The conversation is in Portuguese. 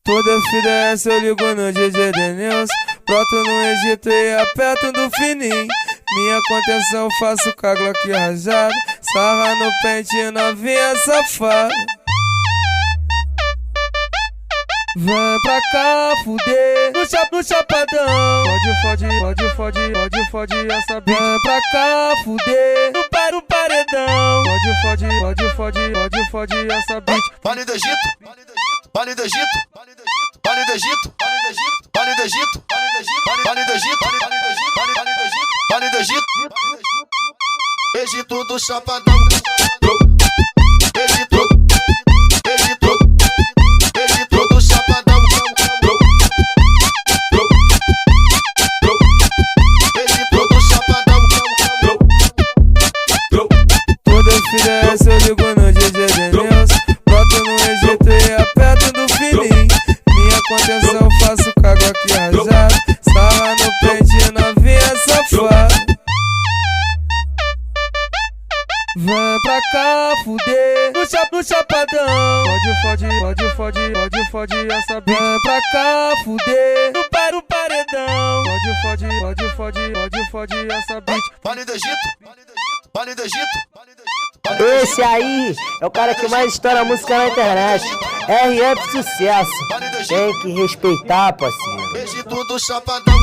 Toda FDS eu ligo no DJ Denilson. Broto no Egito e aperto do fininho. Minha contenção faço com a Glock rajada. Sarra no pente novinha safada. Vem pra cá fuder no chapadão. Pode essa bitch. Vem pra cá fuder no paredão. Pode essa bitch. Vale do Egito, Vale do Egito, Vale do Egito, Vale do Egito, Vale do Egito, Vale do Egito, Egito do Chapadão. Egito do Chapadão. Egito do Chapadão. Toda FDS eu ligo no DJ Denilson. Broto no Egito e aperto do fininho. Minha contenção faço com a Glock rajada. Sarra no pente novinha safada. Vem pra cá fuder no chapadão. Pode essa bitch. Vem pra cá fuder no paredão. Pode essa bitch. Vale do Egito, Vale do Egito. Esse aí é o cara que mais estoura música na internet. RF sucesso. Tem que respeitar, parceiro. Egito do Chapadão.